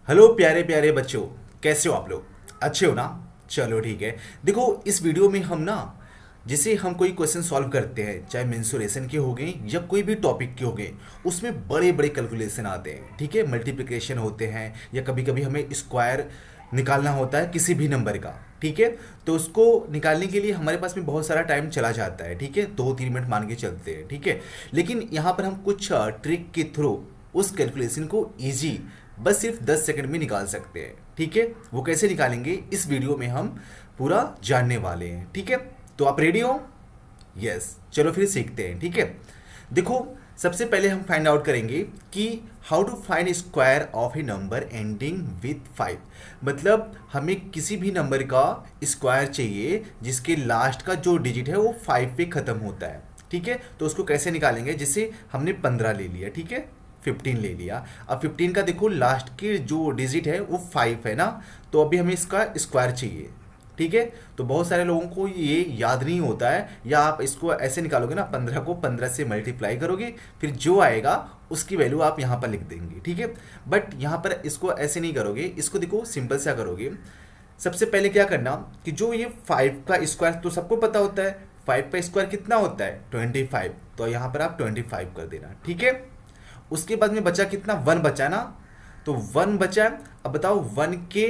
Hello प्यारे प्यारे बच्चों, कैसे हो आप लोग? अच्छे हो ना? चलो ठीक है। देखो, इस वीडियो में हम ना, जैसे हम कोई क्वेश्चन सॉल्व करते हैं, चाहे मेंसुरेशन के हो गए या कोई भी टॉपिक के हो गए, उसमें बड़े बड़े कैलकुलेशन आते हैं। ठीक है, मल्टीप्लिकेशन होते हैं या कभी कभी हमें स्क्वायर निकालना होता है किसी भी नंबर का। ठीक है, तो उसको निकालने के लिए हमारे पास में बहुत सारा टाइम चला जाता है। ठीक है, 2-3 मिनट मान के चलते हैं। ठीक है, लेकिन यहाँ पर हम कुछ ट्रिक के थ्रू उस कैलकुलेशन को ईजी बस सिर्फ 10 सेकंड में निकाल सकते हैं। ठीक है, वो कैसे निकालेंगे इस वीडियो में हम पूरा जानने वाले हैं। ठीक है, तो आप रेडी हो? यस, चलो फिर सीखते हैं। ठीक है, देखो, सबसे पहले हम फाइंड आउट करेंगे कि how to find square of a number ending with 5। मतलब हमें किसी भी नंबर का स्क्वायर चाहिए जिसके लास्ट का जो डिजिट है वो 5 पे ख़त्म होता है। ठीक है, तो उसको कैसे निकालेंगे? जैसे हमने 15 ले लिया, ठीक है, 15 ले लिया। अब 15 का देखो लास्ट के जो डिजिट है वो 5 है ना, तो अभी हमें इसका स्क्वायर चाहिए। ठीक है, तो बहुत सारे लोगों को ये याद नहीं होता है, या आप इसको ऐसे निकालोगे ना, 15 को 15 से मल्टीप्लाई करोगे, फिर जो आएगा उसकी वैल्यू आप यहाँ पर लिख देंगे। ठीक है, बट यहाँ पर इसको ऐसे नहीं करोगे, इसको देखो सिंपल सा करोगे। सबसे पहले क्या करना कि जो ये 5 का स्क्वायर तो सबको पता होता है, 5 का स्क्वायर कितना होता है? 25। तो यहाँ पर आप 25 कर देना। ठीक है, उसके बाद में बचा कितना? 1 बचा ना, तो 1 बचा। अब बताओ 1 के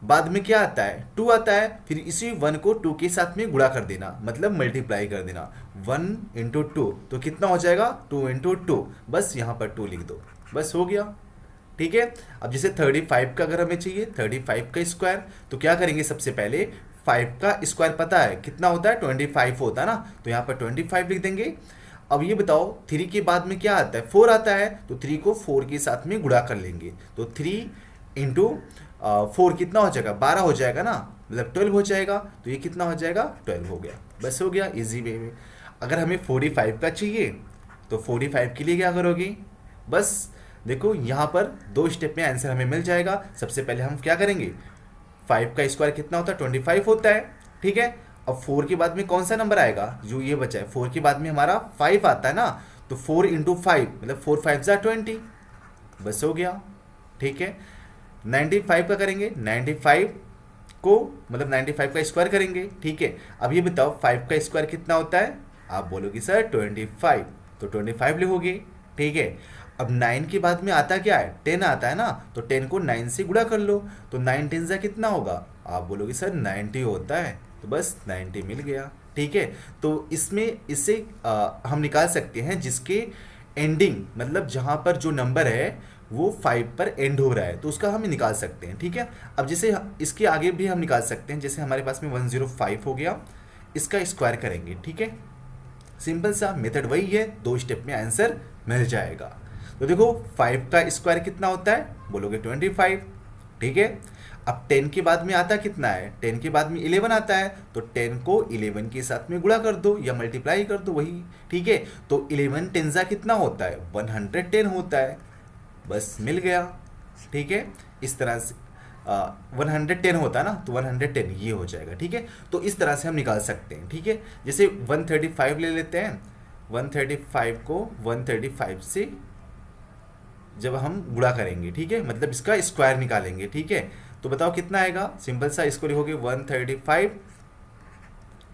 बाद में क्या आता है? 2 आता है। फिर इसी 1 को 2 के साथ में गुणा कर देना, मतलब मल्टीप्लाई कर देना। 1 इंटू 2 तो कितना हो जाएगा? 2 इंटू 2। बस यहाँ पर 2 लिख दो, बस हो गया। ठीक है, अब जैसे 35 का अगर हमें चाहिए, 35 का स्क्वायर, तो क्या करेंगे? सबसे पहले 5 का स्क्वायर पता है कितना होता है? 25 होता है ना, तो यहाँ पर 25 लिख देंगे। अब ये बताओ 3 के बाद में क्या आता है? 4 आता है, तो 3 को 4 के साथ में गुणा कर लेंगे, तो 3 इंटू 4 कितना हो जाएगा? 12 हो जाएगा ना, मतलब 12 हो जाएगा। तो ये कितना हो जाएगा? 12 हो गया, बस हो गया इजी वे में। अगर हमें 45 का चाहिए तो 45 के लिए क्या करोगे? बस देखो यहाँ पर 2 स्टेप में आंसर हमें मिल जाएगा। सबसे पहले हम क्या करेंगे? 5 का स्क्वायर कितना होता है? 25 होता है। ठीक है, अब 4 के बाद में कौन सा नंबर आएगा? जो ये बचा है, 4 के बाद में हमारा 5 आता है ना, तो 4 इंटू 5 मतलब 4 5 जा 20, बस हो गया। ठीक है, 95 का करेंगे, 95 को मतलब 95 का स्क्वायर करेंगे। ठीक है, अब ये बताओ 5 का स्क्वायर कितना होता है? आप बोलोगे सर 25, तो 25 लिखोगे। ठीक है, अब 9 के बाद में आता क्या है? 10 आता है ना, तो 10 को 9 से गुणा कर लो, तो 9 10 जा कितना होगा? आप बोलोगे सर 90 होता है, तो बस 90 मिल गया। ठीक है, तो इसमें इससे हम निकाल सकते हैं जिसके एंडिंग मतलब जहाँ पर जो नंबर है वो 5 पर एंड हो रहा है, तो उसका हम निकाल सकते हैं। ठीक है, अब जैसे इसके आगे भी हम निकाल सकते हैं, जैसे हमारे पास में 105 हो गया, इसका स्क्वायर करेंगे। ठीक है, सिंपल सा मेथड वही है, 2 स्टेप में आंसर मिल जाएगा। तो देखो 5 का स्क्वायर कितना होता है? बोलोगे 25। ठीक है, अब 10 के बाद में आता कितना है? 10 के बाद में 11 आता है, तो 10 को 11 के साथ में गुणा कर दो या मल्टीप्लाई कर दो वही। ठीक है, तो 11 10 जा कितना होता है? 110 होता है, बस मिल गया। ठीक है, इस तरह से 110 होता है ना, तो 110 ये हो जाएगा। ठीक है, तो इस तरह से हम निकाल सकते हैं। ठीक है, जैसे 135 ले लेते हैं, 135 को 135 से जब हम गुणा करेंगे, ठीक है, मतलब इसका स्क्वायर निकालेंगे। ठीक है, तो बताओ कितना आएगा? सिंपल सा इसको लिखोगे 135।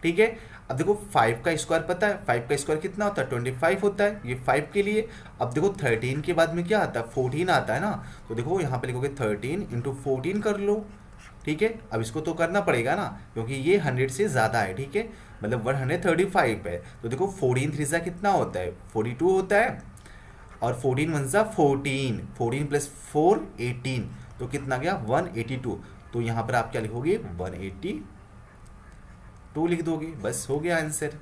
ठीक है, अब देखो 5 का स्क्वायर पता है, 5 का स्क्वायर कितना होता है? 25 होता है, ये 5 के लिए। अब देखो 13 के बाद में क्या आता है? 14 आता है ना, तो देखो यहाँ पे लिखोगे 13 इंटू 14 कर लो। ठीक है, अब इसको तो करना पड़ेगा ना, क्योंकि ये 100 से ज़्यादा है। ठीक है, मतलब 135 है, तो देखो 14 3 जा कितना होता है? 42 होता है, और 14 1 जा 14, 14 प्लस 4 18, तो कितना गया? 182। तो यहाँ पर आप क्या लिखोगे? 182 लिख दोगे, बस हो गया, आंसर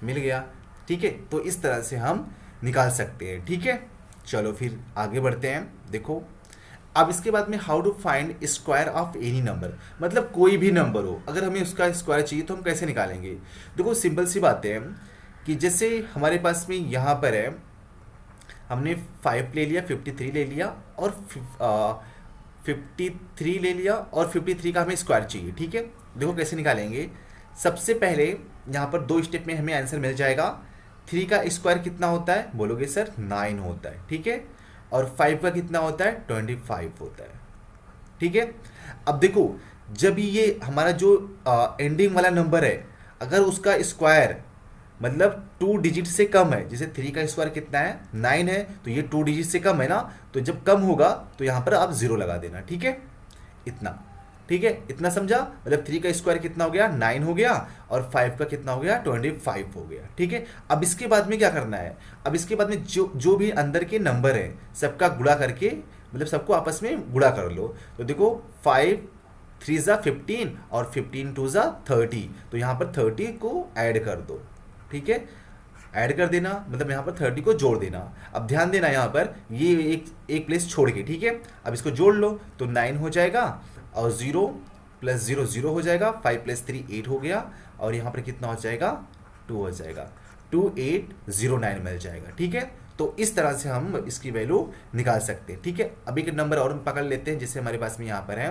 मिल गया। ठीक है, तो इस तरह से हम निकाल सकते हैं। ठीक है, चलो फिर आगे बढ़ते हैं। देखो अब इसके बाद में how to find square of any number, मतलब कोई भी नंबर हो, अगर हमें उसका स्क्वायर चाहिए तो हम कैसे निकालेंगे? देखो सिंपल सी बात है कि जैसे हमारे पास में यहाँ पर है, हमने 5 ले लिया, 53 ले लिया, और 53 ले लिया, और 53 का हमें स्क्वायर चाहिए। ठीक है, देखो कैसे निकालेंगे। सबसे पहले यहाँ पर 2 स्टेप में हमें आंसर मिल जाएगा। 3 का स्क्वायर कितना होता है? बोलोगे सर 9 होता है। ठीक है, और 5 का कितना होता है? 25 होता है। ठीक है। अब देखो, जब ये हमारा जो एंडिंग वाला नंबर है, अगर उसका स्क्वायर मतलब 2 डिजिट से कम है, जैसे 3 का स्क्वायर कितना है 9 है, तो ये 2 डिजिट से कम है ना, तो जब कम होगा तो यहाँ पर आप 0 लगा देना, ठीक है। इतना, ठीक है, इतना समझा। मतलब 3 का स्क्वायर कितना हो गया 9 हो गया, और 5 का कितना हो गया 25 हो गया, ठीक है। अब इसके बाद में क्या करना है, अब इसके बाद में जो जो भी अंदर के नंबर है सबका गुणा करके, मतलब सबको आपस में गुणा कर लो। तो देखो 5 3 ज़ा 15 और 15 2 ज़ा 30, तो यहाँ पर 30 को ऐड कर दो, ठीक है। ऐड कर देना मतलब यहाँ पर 30 को जोड़ देना। अब ध्यान देना यहाँ पर ये एक प्लेस छोड़ के, ठीक है। अब इसको जोड़ लो तो 9 हो जाएगा, और 0 प्लस 0 0 हो जाएगा, 5 प्लस 3 8 हो गया, और यहाँ पर कितना हो जाएगा 2 हो जाएगा, 2809 मिल जाएगा, ठीक है। तो इस तरह से हम इसकी वैल्यू निकाल सकते हैं, ठीक है। अब एक नंबर और पकड़ लेते हैं, जैसे हमारे पास में यहाँ पर है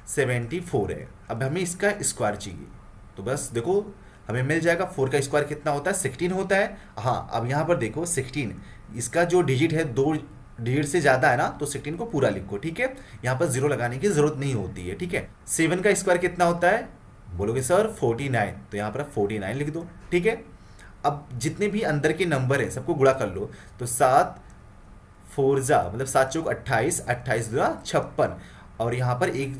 74 है। अब हमें इसका स्क्वायर चाहिए, तो बस देखो हमें मिल जाएगा। 4 का स्क्वायर कितना होता है 16 होता है। हाँ, अब यहाँ पर देखो 16, इसका जो डिजिट है 2 डिजिट से ज़्यादा है ना, तो 16 को पूरा लिखो, ठीक है। यहाँ पर 0 लगाने की जरूरत नहीं होती है, ठीक है। 7 का स्क्वायर कितना होता है, बोलोगे सर 49, तो यहाँ पर 49 लिख दो, ठीक है। अब जितने भी अंदर के नंबर हैं सबको गुणा कर लो, तो 7 4 जा मतलब 7 चौक 28, 28 दूना 56, और यहाँ पर एक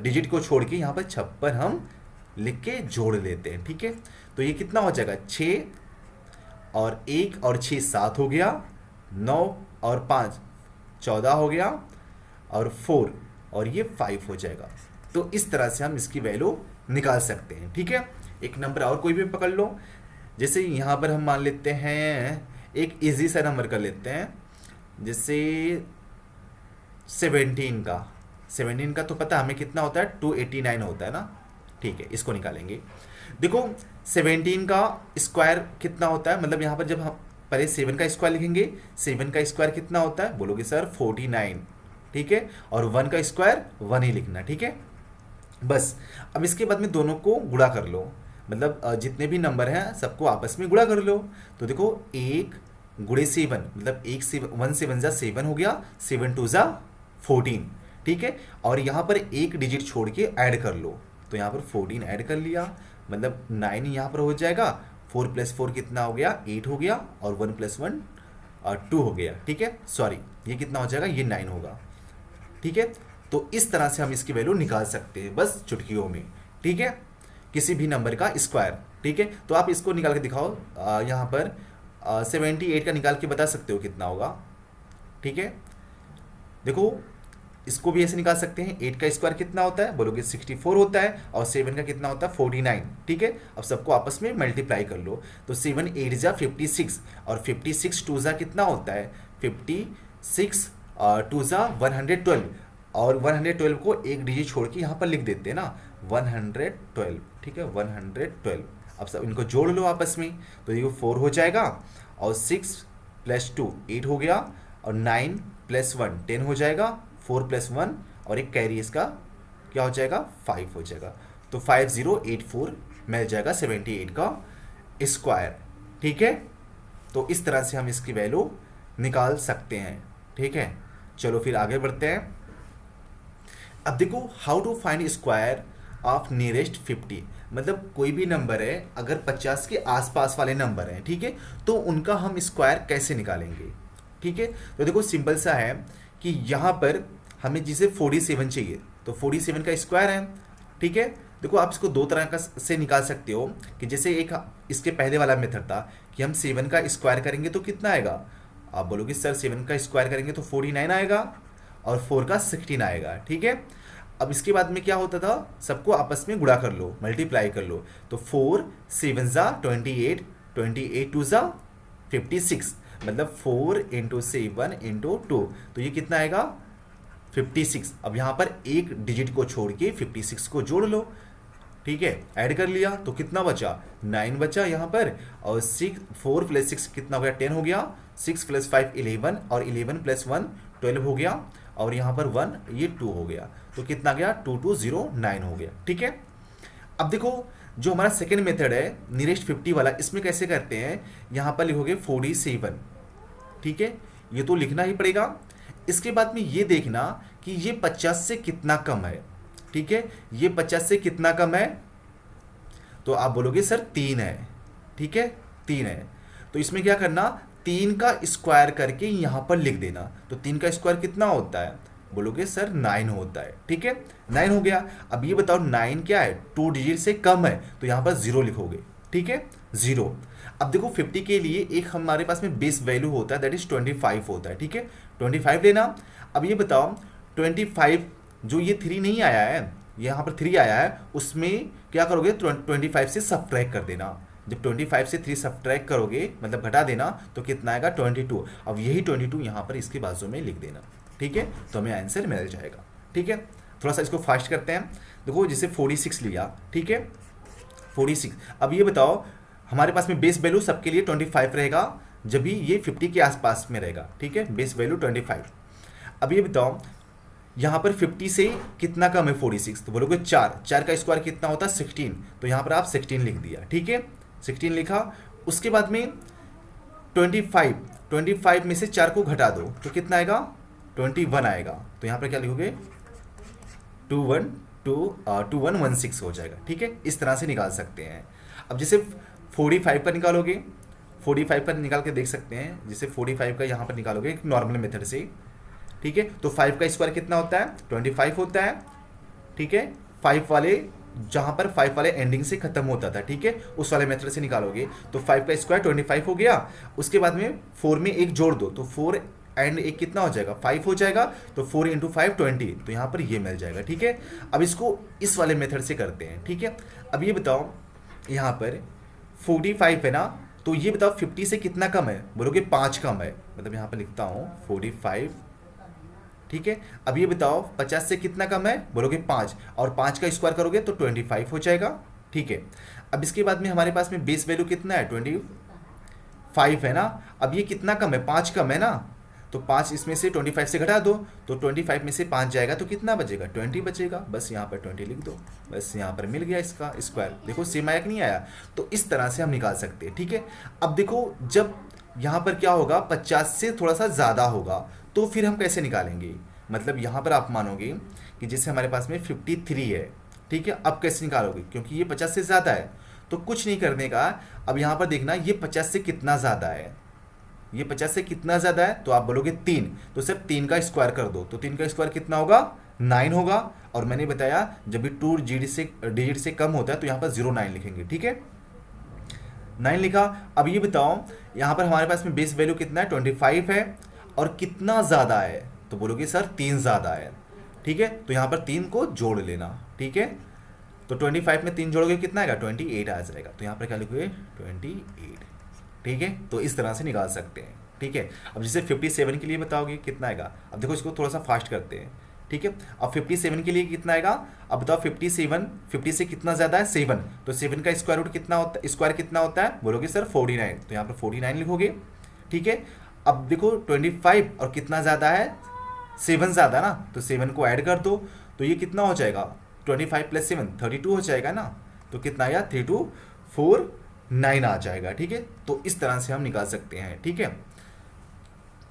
डिजिट को छोड़ के यहाँ पर 56 हम लिख के जोड़ लेते हैं, ठीक है। तो ये कितना हो जाएगा 6 और 1 और 6 7 हो गया, 9 और 5 14 हो गया, और 4 और ये 5 हो जाएगा। तो इस तरह से हम इसकी वैल्यू निकाल सकते हैं, ठीक है। एक नंबर और कोई भी पकड़ लो, जैसे यहाँ पर हम मान लेते हैं एक इजी सा नंबर कर लेते हैं, जैसे 17 का तो पता हमें कितना होता है 289 होता है ना, ठीक है। इसको निकालेंगे। देखो 17 का स्क्वायर कितना होता है, मतलब यहाँ पर जब हम पहले 7 का स्क्वायर लिखेंगे, 7 का स्क्वायर कितना होता है, बोलोगे सर 49, ठीक है। और 1 का स्क्वायर 1 ही लिखना, ठीक है। बस अब इसके बाद में दोनों को गुणा कर लो, मतलब जितने भी नंबर हैं सबको आपस में गुणा कर लो। तो देखो 1 गुणे 7 मतलब 1 7 जा 7 हो गया, 7 2 जा 14, ठीक है। और यहाँ पर एक डिजिट छोड़ के ऐड कर लो, तो यहाँ पर 14 ऐड कर लिया, मतलब 9 यहाँ पर हो जाएगा। 4 + 4 कितना हो गया 8 हो गया, और 1 + 1 2 हो गया, ठीक है। सॉरी, ये कितना हो जाएगा, ये 9 होगा, ठीक है। तो इस तरह से हम इसकी वैल्यू निकाल सकते हैं बस चुटकियों में, ठीक है, किसी भी नंबर का स्क्वायर, ठीक है। तो आप इसको निकाल के दिखाओ, यहाँ पर 78 का निकाल के बता सकते हो कितना होगा, ठीक है। देखो इसको भी ऐसे निकाल सकते हैं, 8 का स्क्वायर कितना होता है, बोलोगे 64 होता है, और 7 का कितना होता है 49, ठीक है। अब सबको आपस में मल्टीप्लाई कर लो, तो 7 8 जा 56, और 56 2 जा कितना होता है 56 2 जा 112, और 112 को एक डिजिट छोड़ के यहाँ पर लिख देते हैं ना 112, ठीक है 112। अब सब इनको जोड़ लो आपस में, तो ये 4 हो जाएगा, और 6 + 2 8 हो गया, और 9 + 1 10 हो जाएगा, 4 + 1 और एक कैरी इसका क्या हो जाएगा 5 हो जाएगा। तो 5084 मिल जाएगा 78 का स्क्वायर, ठीक है। तो इस तरह से हम इसकी वैल्यू निकाल सकते हैं, ठीक है। चलो फिर आगे बढ़ते हैं। अब देखो how to find square of nearest 50, मतलब कोई भी नंबर है अगर 50 के आसपास वाले नंबर हैं, ठीक है, तो उनका हम स्क्वायर कैसे निकालेंगे, ठीक है। तो देखो सिंपल सा है कि यहाँ पर हमें जिसे 47 चाहिए, तो 47 का स्क्वायर है, ठीक है। देखो आप इसको दो तरह का से निकाल सकते हो, कि जैसे एक इसके पहले वाला मेथड था कि हम 7 का स्क्वायर करेंगे तो कितना आएगा, आप बोलोगे सर 7 का स्क्वायर करेंगे तो 49 आएगा, और 4 का 16 आएगा, ठीक है। अब इसके बाद में क्या होता था, सबको आपस में गुणा कर लो, मल्टीप्लाई कर लो, तो 4 7 जा 28, 28 2 जा 56, मतलब 4 × 7 × 2, तो ये कितना आएगा 56। अब यहाँ पर एक डिजिट को छोड़ के 56 को जोड़ लो, ठीक है, ऐड कर लिया, तो कितना बचा 9 बचा यहाँ पर, और 4 + 6 कितना हो गया 10 हो गया, 6 + 5 11, और 11 + 1 12 हो गया, और यहाँ पर 1 ये 2 हो गया, तो कितना गया 2209 हो गया, ठीक है। अब देखो जो हमारा सेकेंड मेथड है नियरेस्ट 50 वाला, इसमें कैसे करते हैं, यहाँ पर लिखोगे 47, ठीक है, ये तो लिखना ही पड़ेगा। इसके बाद में ये देखना कि ये 50 से कितना कम है। ठीक है, ये 50 से कितना कम है, तो आप बोलोगे सर 3 है। ठीक है, 3 है, तो इसमें क्या करना, 3 का स्क्वायर करके यहाँ पर लिख देना। तो 3 का स्क्वायर कितना होता है, बोलोगे सर 9 होता है। ठीक है, 9 हो गया। अब ये बताओ 9 क्या है, 2 डिजिट से कम है, तो यहाँ पर 0 लिखोगे। ठीक है, 0। अब देखो 50 के लिए एक हमारे पास में बेस वैल्यू होता है, दैट इज 25 होता है। ठीक है, 25 लेना। अब ये बताओ 25, जो ये 3 नहीं आया है, यहाँ पर 3 आया है, उसमें क्या करोगे, 25 से सब्ट्रैक्ट कर देना। जब 25 से 3 सब्ट्रैक्ट करोगे, मतलब घटा देना, तो कितना आएगा 22। अब यही 22 यहाँ पर इसके बाजू में लिख देना। ठीक है, तो हमें आंसर मिल जाएगा। ठीक है, थोड़ा सा इसको फास्ट करते हैं। देखो जैसे 46 लिया। ठीक है, 46। अब ये बताओ हमारे पास में बेस वैल्यू सबके लिए 25 रहेगा, जब भी ये 50 के आसपास में रहेगा। ठीक है, बेस वैल्यू 25। अब ये बताओ यहाँ पर 50 से कितना कम है 46, तो बोलोगे 4 का स्क्वायर कितना होता है 16, तो यहाँ पर आप 16 लिख दिया। ठीक है, 16 लिखा। उसके बाद में 25 में से 4 को घटा दो, तो कितना आएगा 21 आएगा। तो यहाँ पर क्या लिखोगे 2116 हो जाएगा। ठीक है, इस तरह से निकाल सकते हैं। अब जैसे 45 पर निकालोगे, 45 पर निकाल के देख सकते हैं। जैसे 45 का यहाँ पर निकालोगे एक नॉर्मल मेथड से। ठीक है, तो 5 का स्क्वायर कितना होता है 25 होता है। ठीक है, 5 वाले जहाँ पर 5 वाले एंडिंग से खत्म होता था, ठीक है, उस वाले मेथड से निकालोगे, तो 5 का स्क्वायर 25 हो गया। उसके बाद में 4 में एक जोड़ दो, तो 4 एंड एक कितना हो जाएगा 5 हो जाएगा, तो 4 इंटू 5 20, तो यहाँ पर ये मिल जाएगा। ठीक है, अब इसको इस वाले मेथड से करते हैं। ठीक है, अब ये बताओ यहाँ पर 45 है ना, तो ये बताओ 50 से कितना कम है, बोलोगे 5 कम है, मतलब यहाँ पर लिखता हूँ 45। ठीक है, अब ये बताओ 50 से कितना कम है, बोलोगे 5, और 5 का स्क्वायर करोगे तो 25 हो जाएगा। ठीक है, अब इसके बाद में हमारे पास में बेस वैल्यू कितना है 25 है ना। अब ये कितना कम है 5 कम है ना, तो 5 इसमें से 25 से घटा दो, तो 25 में से 5 जाएगा तो कितना बचेगा 20 बचेगा। बस यहाँ पर 20 लिख दो, बस यहाँ पर मिल गया इसका स्क्वायर। देखो सेम आया कि नहीं आया, तो इस तरह से हम निकाल सकते हैं। ठीक है, अब देखो जब यहाँ पर क्या होगा 50 से थोड़ा सा ज़्यादा होगा, तो फिर हम कैसे निकालेंगे, मतलब यहाँ पर आप मानोगे कि जैसे हमारे पास में 53 है। ठीक है, अब कैसे निकालोगे, क्योंकि ये 50 से ज़्यादा है, तो कुछ नहीं करने का। अब यहाँ पर देखना ये 50 से कितना ज़्यादा है, ये 50 से कितना ज़्यादा है, तो आप बोलोगे 3, तो सिर्फ 3 का स्क्वायर कर दो, तो 3 का स्क्वायर कितना होगा 9 होगा। और मैंने बताया जब भी 2 डिजिट से कम होता है तो यहाँ पर 09 लिखेंगे। ठीक है, 9 लिखा। अब ये बताओ यहाँ पर हमारे पास में बेस वैल्यू कितना है 25 है, और कितना ज़्यादा है, तो बोलोगे सर 3 ज़्यादा है। ठीक है, तो यहाँ पर 3 को जोड़ लेना। ठीक है, तो 25 में 3 जोड़ोगे कितना आएगा 28 आ जाएगा, तो यहाँ पर क्या लिखोगे 28। ठीक है, तो इस तरह से निकाल सकते हैं। ठीक है, अब जैसे 57 के लिए बताओगे कितना आएगा, अब देखो इसको थोड़ा सा फास्ट करते हैं। ठीक है, अब 57 के लिए कितना आएगा, अब बताओ 57, 50 से कितना ज़्यादा है 7, तो 7 का स्क्वायर रूट कितना होता है, स्क्वायर कितना होता है, बोलोगे सर 49, तो यहाँ पर 49 लिखोगे। ठीक है, अब देखो 25 और कितना ज़्यादा है 7 ज़्यादा ना, तो 7 को ऐड कर दो, तो ये कितना हो जाएगा 25 + 7 32 हो जाएगा ना, तो कितना आया 3249 आ जाएगा। ठीक है, तो इस तरह से हम निकाल सकते हैं। ठीक है,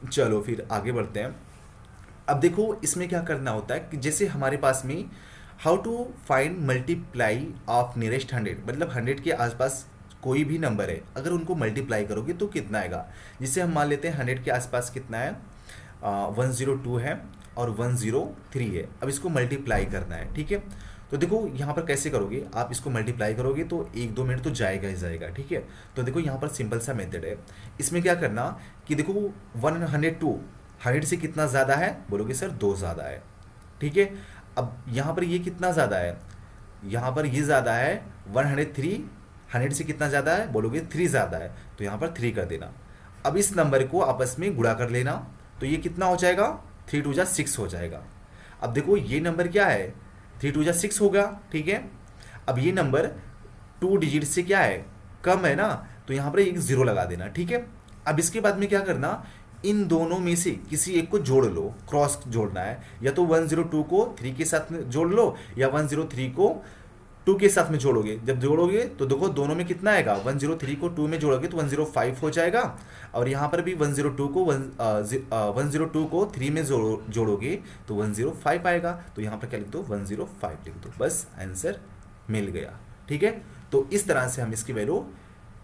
चलो फिर आगे बढ़ते हैं। अब देखो इसमें क्या करना होता है कि जैसे हमारे पास में how to find multiply of nearest 100, मतलब 100 के आसपास कोई भी नंबर है, अगर उनको मल्टीप्लाई करोगे तो कितना आएगा। जिससे हम मान लेते हैं 100 के आसपास कितना है 102 है और 103 है। अब इसको मल्टीप्लाई करना है। ठीक है, तो देखो यहाँ पर कैसे करोगे, आप इसको मल्टीप्लाई करोगे तो 1-2 मिनट तो जाएगा ही जाएगा। ठीक है, तो देखो यहाँ पर सिंपल सा मेथड है। इसमें क्या करना कि देखो 102 100 से कितना ज़्यादा है, बोलोगे सर 2 ज़्यादा है। ठीक है, अब यहाँ पर ये कितना ज़्यादा है, यहाँ पर ये ज़्यादा है 103, 100 से कितना ज़्यादा है, बोलोगे 3 ज़्यादा है, तो यहाँ पर 3 कर देना। अब इस नंबर को आपस में गुणा कर लेना, तो ये कितना हो जाएगा 3 2 6 हो जाएगा। अब देखो ये नंबर क्या है 3 2 6 होगा। ठीक है, अब ये नंबर 2 डिजिट से क्या है कम है ना, तो यहाँ पर एक 0 लगा देना। ठीक है, अब इसके बाद में क्या करना, इन दोनों में से किसी एक को जोड़ लो, क्रॉस जोड़ना है, या तो 102 को 3 के साथ जोड़ लो, या 103 को टू के साथ में जोड़ोगे, जब जोड़ोगे तो देखो दोनों में कितना आएगा, 103 को 2 में जोड़ोगे तो 105 हो जाएगा, और यहाँ पर भी 102 को 3 में जोड़ोगे तो 105 आएगा। तो यहाँ पर क्या लिख दो, 105 लिख दो, बस आंसर मिल गया। ठीक है, तो इस तरह से हम इसकी वैल्यू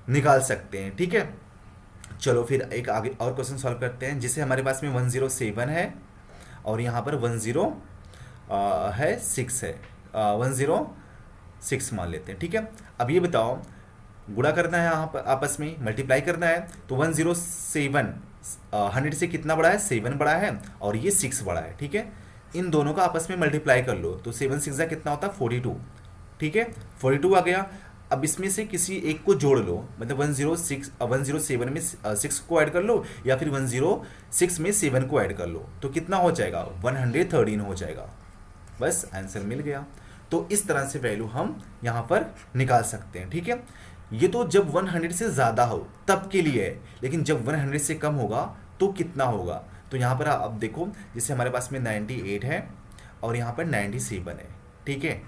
निकाल सकते हैं। ठीक है, चलो फिर एक आगे और क्वेश्चन सॉल्व करते हैं। जिसे हमारे पास में 107 है और यहाँ पर 6 है, 106 मान लेते हैं। ठीक है, अब ये बताओ, गुणा करना है यहाँ पर, आपस में मल्टीप्लाई करना है, तो 107 100 से कितना बड़ा है, 7 बड़ा है, और ये 6 बड़ा है। ठीक है, इन दोनों का आपस में मल्टीप्लाई कर लो, तो 7 6 कितना होता है, 42। ठीक है, 42 आ गया। अब इसमें से किसी एक को जोड़ लो, मतलब 107 में 6 को ऐड कर लो, या फिर 106 में 7 को ऐड कर लो, तो कितना हो जाएगा, 113 हो जाएगा। बस आंसर मिल गया। तो इस तरह से वैल्यू हम यहाँ पर निकाल सकते हैं। ठीक है, ये तो जब 100 से ज़्यादा हो तब के लिए है, लेकिन जब 100 से कम होगा तो कितना होगा। तो यहाँ पर अब देखो, जैसे हमारे पास में 98 है और यहाँ पर 97 है। ठीक है,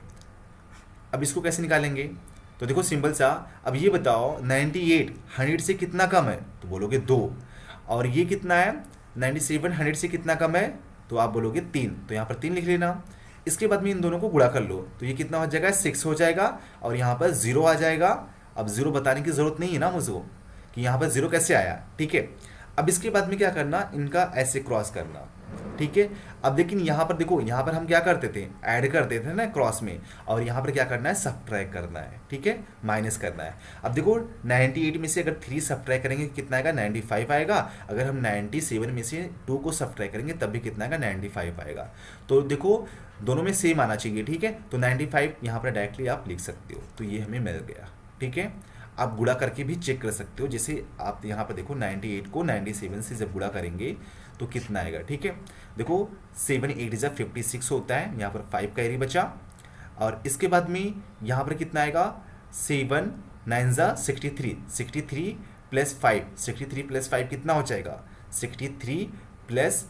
अब इसको कैसे निकालेंगे, तो देखो सिंपल सा, अब ये बताओ 98 100 से कितना कम है, तो बोलोगे 2, और ये कितना है 97 100 से कितना कम है, तो आप बोलोगे 3, तो यहाँ पर 3 लिख लेना। इसके बाद में इन दोनों को गुणा कर लो, तो ये कितना हो जाएगा, 6 हो जाएगा, और यहाँ पर 0 आ जाएगा। अब 0 बताने की ज़रूरत नहीं है ना मुझको कि यहाँ पर 0 कैसे आया। ठीक है, अब इसके बाद में क्या करना, इनका ऐसे क्रॉस करना। ठीक है, अब लेकिन यहाँ पर देखो, यहाँ पर हम क्या करते थे, ऐड करते थे ना क्रॉस में, और यहाँ पर क्या करना है, सब्ट्रैक्ट करना है। ठीक है, माइनस करना है। अब देखो 98 में से अगर 3 सब्ट्रैक्ट करेंगे कितना आएगा, 95 आएगा। अगर हम 97 में से 2 को सब्ट्रैक्ट करेंगे तब भी कितना आएगा, 95 आएगा। तो देखो दोनों में सेम आना चाहिए। ठीक है, तो 95 यहाँ पर डायरेक्टली आप लिख सकते हो, तो ये हमें मिल गया। ठीक है, आप गुणा करके भी चेक कर सकते हो, जैसे आप यहाँ पर देखो 98 को 97 से जब गुणा करेंगे तो कितना आएगा। ठीक है, देखो 7 8 जा 56 होता है, यहाँ पर 5 कैरी बचा, और इसके बाद में यहाँ पर कितना आएगा, 7 9 जा 63, 63 प्लस 5, 63 प्लस 5 कितना हो जाएगा, 63 प्लस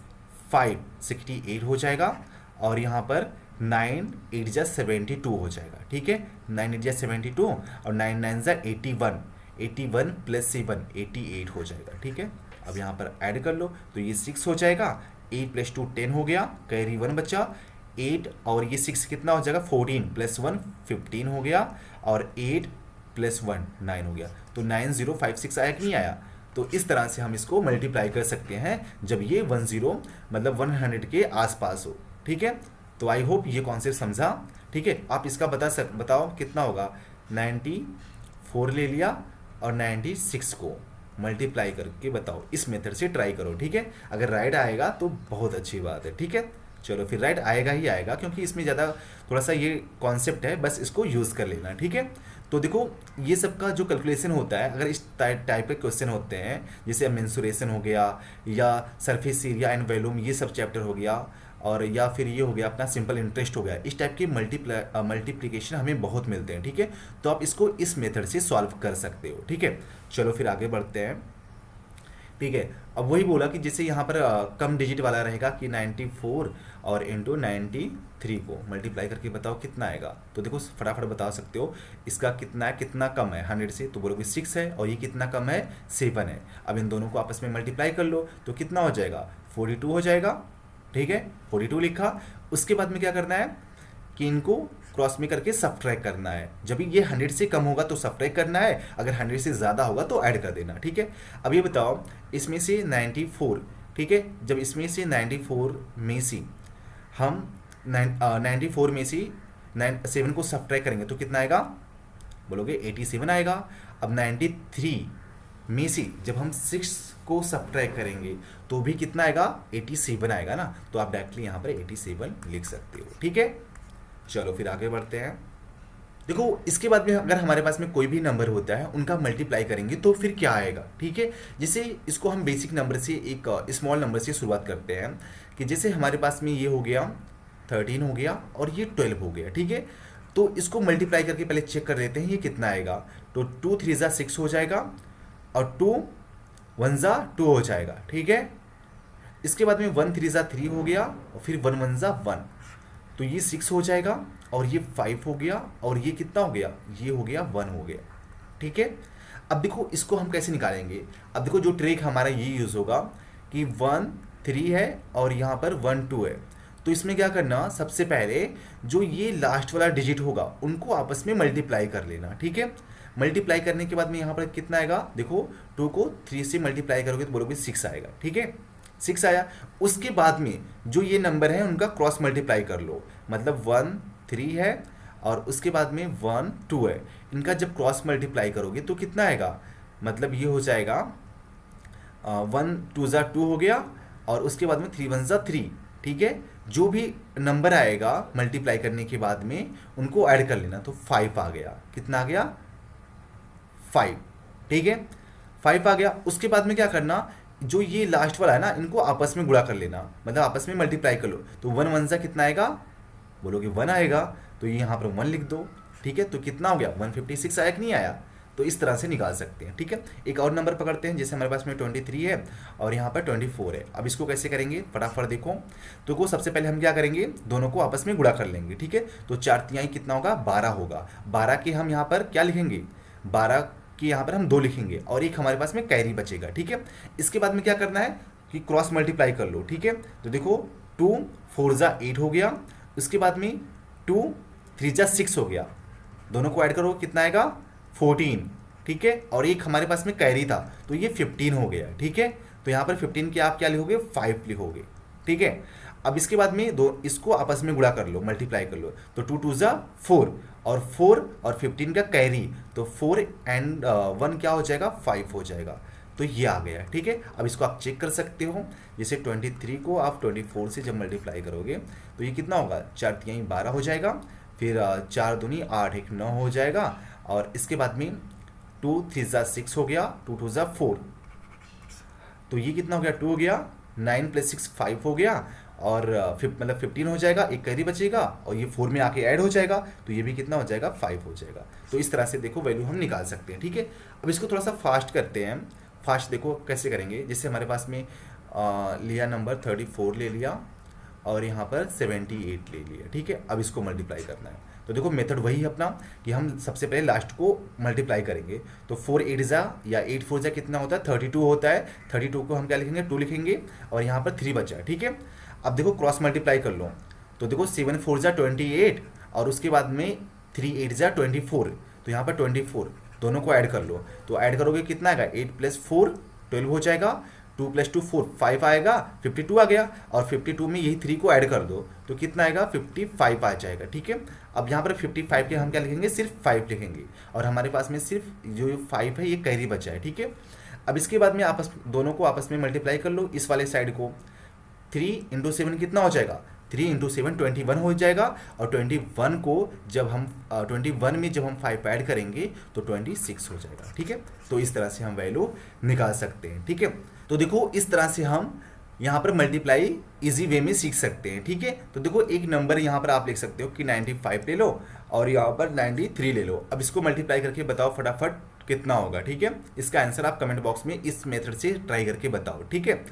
5 68 हो जाएगा, और यहाँ पर 9 8 जा 72 हो जाएगा। ठीक है, 9 8 जा 72 और 9 9 जा 81, 81 प्लस 7 88 हो जाएगा। ठीक है, अब यहाँ पर ऐड कर लो, तो ये 6 हो जाएगा, 8 प्लस 2 10 हो गया, कैरी 1 बचा, 8 और ये 6 कितना हो जाएगा, 14 प्लस 1 15 हो गया, और 8 प्लस 1 9 हो गया। तो 9056 आया कि नहीं आया। तो इस तरह से हम इसको मल्टीप्लाई कर सकते हैं जब ये 10 मतलब 100 के आसपास हो। ठीक है, तो आई होप ये कॉन्सेप्ट समझा। ठीक है, आप इसका बताओ कितना होगा, 94 ले लिया और 96 को मल्टीप्लाई करके बताओ, इस मेथड से ट्राई करो। ठीक है, अगर राइट आएगा तो बहुत अच्छी बात है। ठीक है, चलो फिर राइट आएगा ही आएगा, क्योंकि इसमें ज़्यादा थोड़ा सा ये कॉन्सेप्ट है, बस इसको यूज़ कर लेना। ठीक है, तो देखो ये सब का जो कैलकुलेशन होता है, अगर इस टाइप के क्वेश्चन होते हैं, जैसे मेंसुरेशन हो गया, या सरफेस एरिया एंड वॉल्यूम, ये सब चैप्टर हो गया, और या फिर ये हो गया अपना सिंपल इंटरेस्ट हो गया, इस टाइप के मल्टीप्लिकेशन हमें बहुत मिलते हैं। ठीक है, तो आप इसको इस मेथड से सॉल्व कर सकते हो। ठीक है, चलो फिर आगे बढ़ते हैं। ठीक है, अब वही बोला कि जैसे यहाँ पर कम डिजिट वाला रहेगा कि 94 और इंटू 93 को मल्टीप्लाई करके बताओ कितना आएगा। तो देखो फटाफट बता सकते हो, इसका कितना है, कितना कम है 100 से, तो बोलोगे 6 है, और ये कितना कम है 7 है। अब इन दोनों को आपस में मल्टीप्लाई कर लो, तो कितना हो जाएगा, 42 हो जाएगा। ठीक है, 42 लिखा। उसके बाद में क्या करना है कि इनको क्रॉस में करके सब्ट्रैक्ट करना है। जब ये 100 से कम होगा तो सब्ट्रैक्ट करना है, अगर 100 से ज़्यादा होगा तो ऐड कर देना। ठीक है, अब ये बताओ इसमें से 94, ठीक है, जब इसमें से 94 में से हम 94 में से 7 को सब्ट्रैक्ट करेंगे तो कितना आएगा, बोलोगे 87 आएगा। अब 93 में से जब हम 6 को सब्ट्रैक्ट करेंगे तो भी कितना आएगा, 87 आएगा ना। तो आप डायरेक्टली यहाँ पर 87 लिख सकते हो। ठीक है, चलो फिर आगे बढ़ते हैं। देखो इसके बाद में अगर हमारे पास में कोई भी नंबर होता है, उनका मल्टीप्लाई करेंगे तो फिर क्या आएगा। ठीक है, जैसे इसको हम बेसिक नंबर से, एक स्मॉल नंबर से शुरुआत करते हैं, कि जैसे हमारे पास में ये हो गया 13 हो गया और ये 12 हो गया। ठीक है, तो इसको मल्टीप्लाई करके पहले चेक कर लेते हैं ये कितना आएगा। तो 2 3 जा 6 हो जाएगा, और 2 1 जा 2 हो जाएगा। ठीक है, इसके बाद में 1 3 जा 3 हो गया, और फिर 1 1 जा 1, तो ये 6 हो जाएगा। और ये 5 हो गया, और ये कितना हो गया, ये हो गया 1 हो गया। ठीक है, अब देखो इसको हम कैसे निकालेंगे। अब देखो जो ट्रिक हमारा ये यूज़ होगा कि 1 3 है और यहाँ पर 1 2 है, तो इसमें क्या करना, सबसे पहले जो ये लास्ट वाला डिजिट होगा उनको आपस में मल्टीप्लाई कर लेना। ठीक है, मल्टीप्लाई करने के बाद में यहाँ पर कितना आएगा, देखो 2 को 3 से मल्टीप्लाई करोगे तो बोलोगे 6 आएगा। ठीक है, 6 आया। उसके बाद में जो ये नंबर है उनका क्रॉस मल्टीप्लाई कर लो, मतलब 1 3 है और उसके बाद में 1 2 है, इनका जब क्रॉस मल्टीप्लाई करोगे तो कितना आएगा, मतलब ये हो जाएगा 1 2 ज़ा 2 हो गया और उसके बाद में 3 1 ज़ा 3। ठीक है, जो भी नंबर आएगा मल्टीप्लाई करने के बाद में उनको ऐड कर लेना, तो 5 आ गया। कितना आ गया, 5। ठीक है, 5 आ गया। उसके बाद में क्या करना, जो ये लास्ट वाला है ना इनको आपस में गुणा कर लेना, मतलब आपस में मल्टीप्लाई कर लो, तो 1 1 ज़ा कितना आएगा, बोलोगे 1 आएगा, तो ये यहाँ पर 1 लिख दो। ठीक है, तो कितना हो गया, 156 आया कि नहीं आया, तो इस तरह से निकाल सकते हैं। ठीक है, एक और नंबर पकड़ते हैं, जैसे हमारे पास में 23 है और यहाँ पर 24 है। अब इसको कैसे करेंगे, फटाफट देखो। तो को सबसे पहले हम क्या करेंगे, दोनों को आपस में गुणा कर लेंगे। ठीक है, तो 4 तिहाई कितना होगा, 12 होगा। 12 के हम यहाँ पर क्या लिखेंगे, 12 के यहाँ पर हम 2 लिखेंगे और एक हमारे पास में कैरी बचेगा। ठीक है, इसके बाद में क्या करना है कि क्रॉस मल्टीप्लाई कर लो। ठीक है, तो देखो 2 4 ज़ा 8 हो गया, उसके बाद में 2 3 ज़ा 6 हो गया, दोनों को ऐड करो कितना आएगा, 14। ठीक है, और एक हमारे पास में कैरी था तो ये 15 हो गया। ठीक है, तो यहाँ पर 15 के आप क्या लिखोगे, 5 लिखोगे। ठीक है, अब इसके बाद में दो इसको आपस में गुणा कर लो, मल्टीप्लाई कर लो, तो 2 2 ज़ा 4 और 4 और 15 का कैरी, तो 4 एंड 1 क्या हो जाएगा, 5 हो जाएगा। तो ये आ गया। ठीक है, अब इसको आप चेक कर सकते हो, जैसे 23 को आप 24 से जब मल्टीप्लाई करोगे तो ये कितना होगा, 4 तिहाई 12 हो जाएगा, फिर 4 दूनी 8 1 9 हो जाएगा, और इसके बाद में 2 3 ज़ा 6 हो गया, 2 2 ज़ा 4, तो ये कितना हो गया, 2 हो गया, 9 + 6 5 हो गया, और मतलब 15 हो जाएगा, एक कैरी बचेगा और ये 4 में आके ऐड हो जाएगा, तो ये भी कितना हो जाएगा, 5 हो जाएगा। तो इस तरह से देखो वैल्यू हम निकाल सकते हैं। ठीक है, अब इसको थोड़ा सा फास्ट करते हैं। फास्ट देखो कैसे करेंगे, जैसे हमारे पास में लिया नंबर 34 ले लिया और यहाँ पर 78 ले लिया। ठीक है, अब इसको मल्टीप्लाई करना है, तो देखो मेथड वही है अपना कि हम सबसे पहले लास्ट को मल्टीप्लाई करेंगे, तो 4 8 ज़ा या 8 4 ज़ा कितना होता है, 32 होता है। 32 को हम क्या लिखेंगे, 2 लिखेंगे और यहाँ पर 3 बचा। ठीक है, अब देखो क्रॉस मल्टीप्लाई कर लो, तो देखो 7 4 ज़ा 28 और उसके बाद में 3 8 ज़ा 24, तो यहाँ पर 24, दोनों को ऐड कर लो, तो ऐड करोगे कितना आएगा, 8 + 4 12 हो जाएगा, 2 + 2 4 5 आएगा, 52 आ गया, और 52 में यही 3 को ऐड कर दो तो कितना आएगा, 55 आ जाएगा। ठीक है, अब यहाँ पर 55 के हम क्या लिखेंगे, सिर्फ 5 लिखेंगे, और हमारे पास में सिर्फ जो 5 है ये कैरी बचा है। ठीक है, अब इसके बाद में दोनों को आपस में मल्टीप्लाई कर लो, इस वाले साइड को 3 × 7 कितना हो जाएगा, 3 × 7 21 हो जाएगा, और 21 को जब हम 21 में जब हम 5 ऐड करेंगे तो 26 हो जाएगा। ठीक है, तो इस तरह से हम वैल्यू निकाल सकते हैं। ठीक है, तो देखो इस तरह से हम यहाँ पर मल्टीप्लाई इजी वे में सीख सकते हैं। ठीक है, तो देखो एक नंबर यहाँ पर आप लिख सकते हो कि 95 ले लो और यहाँ पर 93 ले लो। अब इसको मल्टीप्लाई करके बताओ फटाफट कितना होगा। ठीक है, इसका आंसर आप कमेंट बॉक्स में इस मेथड से ट्राई करके बताओ। ठीक है,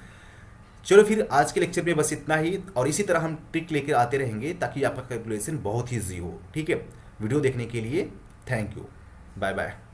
चलो फिर आज के लेक्चर में बस इतना ही, और इसी तरह हम ट्रिक लेकर आते रहेंगे ताकि आपका कैलकुलेशन बहुत ही ईजी हो। ठीक है, वीडियो देखने के लिए थैंक यू, बाय बाय।